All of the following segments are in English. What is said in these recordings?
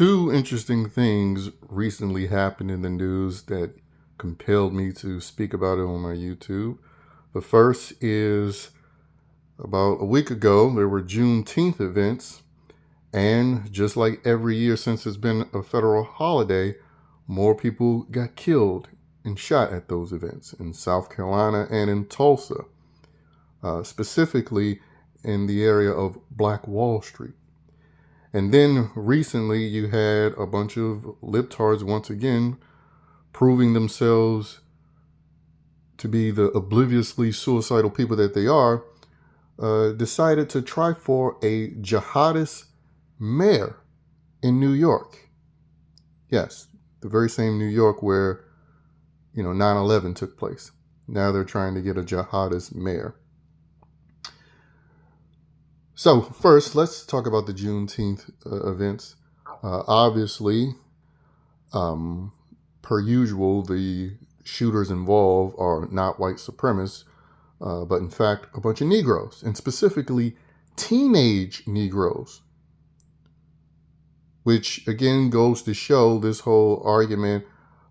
Two interesting things recently happened in the news that compelled me to speak about it on my YouTube. The first is about a week ago, there were Juneteenth events, and just like every year since it's been a federal holiday, more people got killed and shot at those events in South Carolina and in Tulsa, specifically in the area of Black Wallstreet. And then recently you had a bunch of libtards once again proving themselves to be the obliviously suicidal people that they are, decided to try for a jihadist mayor in New York. Yes, the very same New York where, 9/11 took place. Now they're trying to get a jihadist mayor. So first, let's talk about the Juneteenth events. Obviously, per usual, the shooters involved are not white supremacists, but in fact, a bunch of Negroes, and specifically teenage Negroes, which again goes to show this whole argument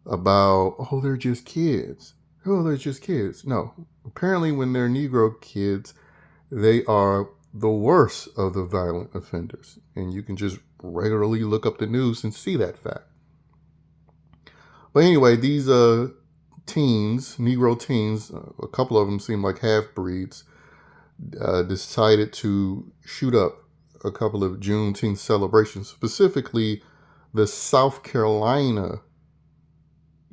about, oh, they're just kids. Oh, they're just kids. No, apparently when they're Negro kids, they are the worst of the violent offenders. And you can just regularly look up the news and see that fact. But anyway, these teens, Negro teens, a couple of them seem like half-breeds, decided to shoot up a couple of Juneteenth celebrations, specifically the South Carolina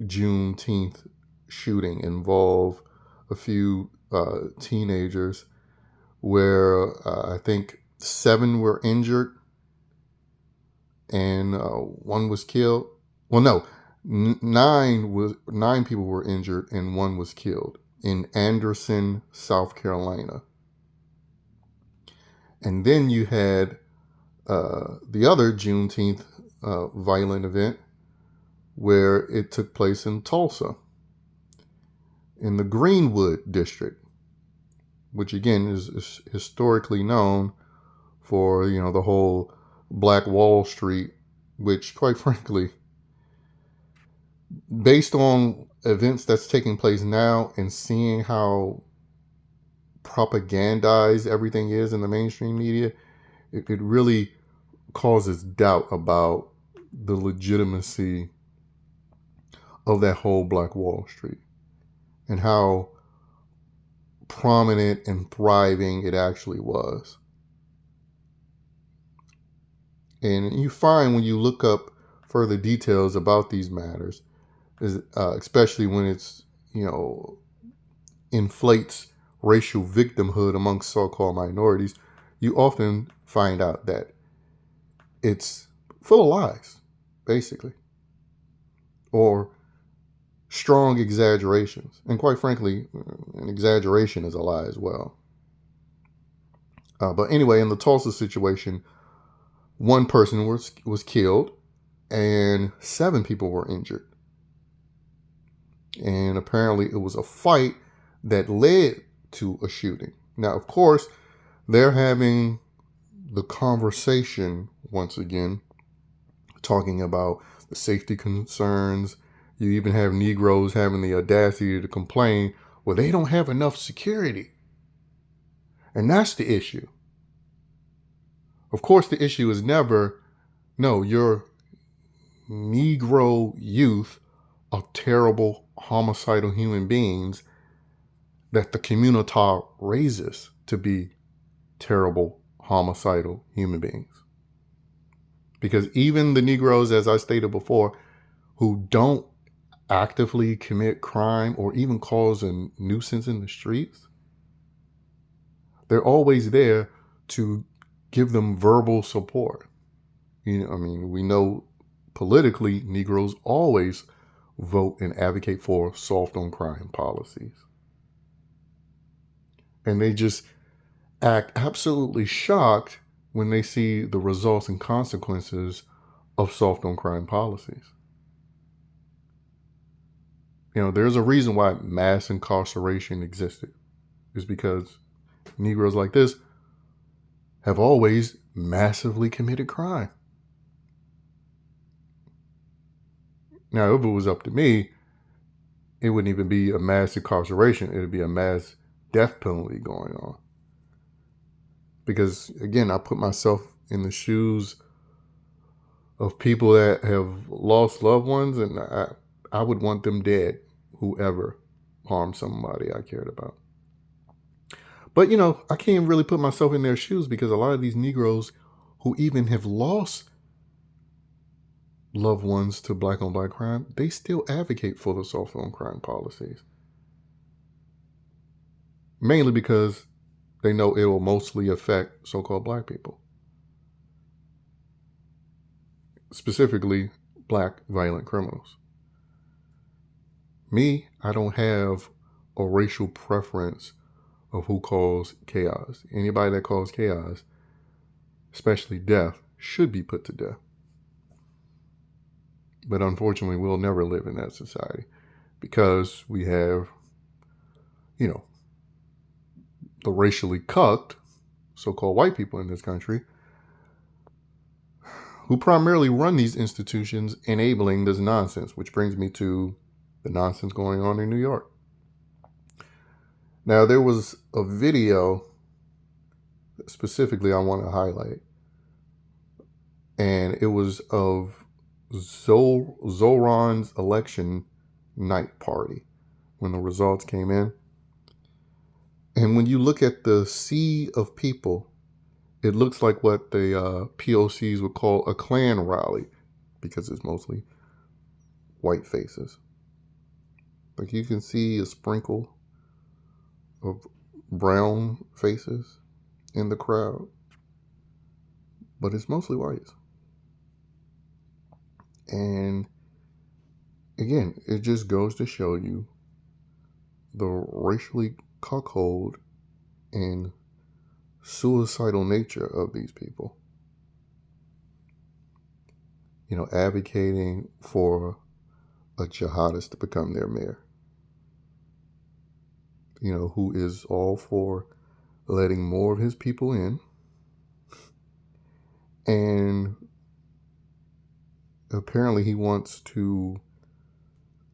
Juneteenth shooting involved a few teenagers where I think 7 were injured and 1 was killed. Well, no, 9 people were injured and 1 was killed in Anderson, South Carolina. And then you had the other Juneteenth violent event where it took place in Tulsa, in the Greenwood district, which again is historically known for, the whole Black Wall Street, which quite frankly, based on events that's taking place now and seeing how propagandized everything is in the mainstream media, it really causes doubt about the legitimacy of that whole Black Wall Street and how prominent and thriving it actually was. And you find when you look up further details about these matters, especially when it's, inflates racial victimhood amongst so-called minorities, you often find out that it's full of lies, basically, or strong exaggerations. And quite frankly, an exaggeration is a lie as well. But anyway, in the Tulsa situation, 1 person was killed and 7 people were injured. And apparently it was a fight that led to a shooting. Now, of course, they're having the conversation once again, talking about the safety concerns. You even have Negroes having the audacity to complain, well, they don't have enough security. And that's the issue. Of course, the issue is never, no, your Negro youth are terrible, homicidal human beings that the community raises to be terrible, homicidal human beings. Because even the Negroes, as I stated before, who don't actively commit crime or even cause a nuisance in the streets, they're always there to give them verbal support. We know politically, Negroes always vote and advocate for soft on crime policies. And they just act absolutely shocked when they see the results and consequences of soft on crime policies. There's a reason why mass incarceration existed. It's because Negroes like this have always massively committed crime. Now, if it was up to me, it wouldn't even be a mass incarceration. It would be a mass death penalty going on. Because, again, I put myself in the shoes of people that have lost loved ones, and I would want them dead, whoever harmed somebody I cared about. But, I can't really put myself in their shoes because a lot of these Negroes who even have lost loved ones to black on black crime, they still advocate for the soft on crime policies. Mainly because they know it will mostly affect so-called black people. Specifically, black violent criminals. Me, I don't have a racial preference of who calls chaos. Anybody that calls chaos, especially death, should be put to death. But unfortunately, we'll never live in that society because we have, the racially cucked so-called white people in this country who primarily run these institutions enabling this nonsense, which brings me to the nonsense going on in New York. Now, there was a video specifically I want to highlight, and it was of Zoran's election night party when the results came in. And when you look at the sea of people, it looks like what the POCs would call a Klan rally because it's mostly white faces. Like you can see a sprinkle of brown faces in the crowd, but it's mostly whites. And again, it just goes to show you the racially cuckold and suicidal nature of these people. Advocating for a jihadist to become their mayor. Who is all for letting more of his people in. And apparently he wants to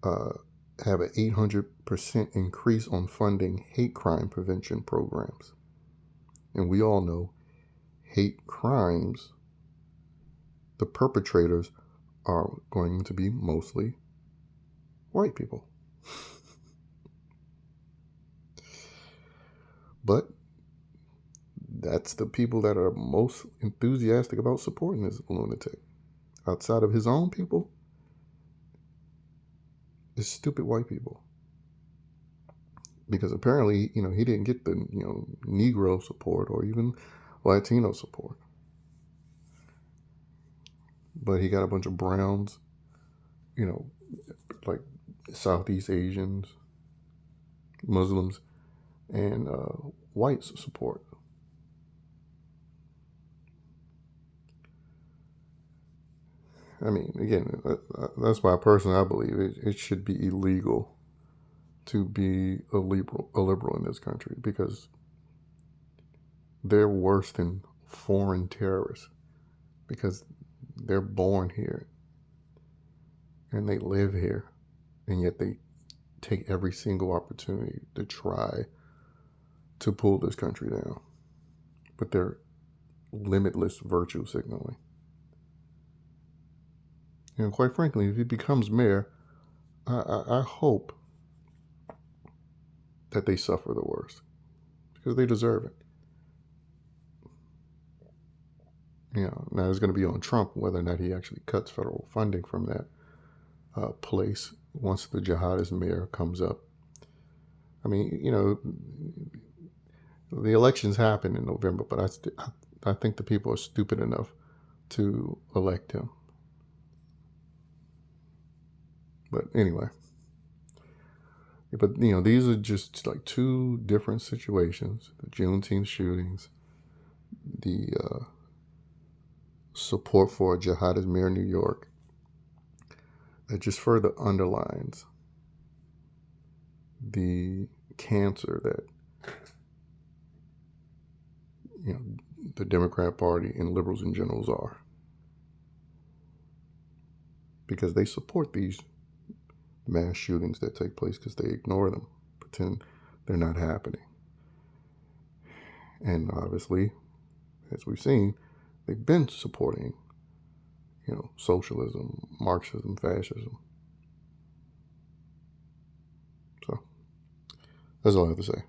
have an 800% increase on funding hate crime prevention programs. And we all know hate crimes, the perpetrators are going to be mostly white people. But that's the people that are most enthusiastic about supporting this lunatic. Outside of his own people, it's stupid white people. Because apparently, he didn't get the, Negro support or even Latino support. But he got a bunch of browns, like Southeast Asians, Muslims, and whites support. I mean, again, that's why personally I believe it should be illegal to be a liberal in this country because they're worse than foreign terrorists because they're born here and they live here, and yet they take every single opportunity to try to pull this country down. But they're limitless virtue signaling. And quite frankly, if he becomes mayor, I hope that they suffer the worst because they deserve it. Now it's going to be on Trump whether or not he actually cuts federal funding from that place once the jihadist mayor comes up. I mean, the elections happen in November, but I think the people are stupid enough to elect him. But anyway, these are just like two different situations: the Juneteenth shootings, the support for a jihadist mayor in New York, that just further underlines the cancer that the Democrat Party and liberals in general are. because they support these mass shootings that take place because they ignore them, pretend they're not happening. And obviously, as we've seen, they've been supporting, socialism, Marxism, fascism. So that's all I have to say.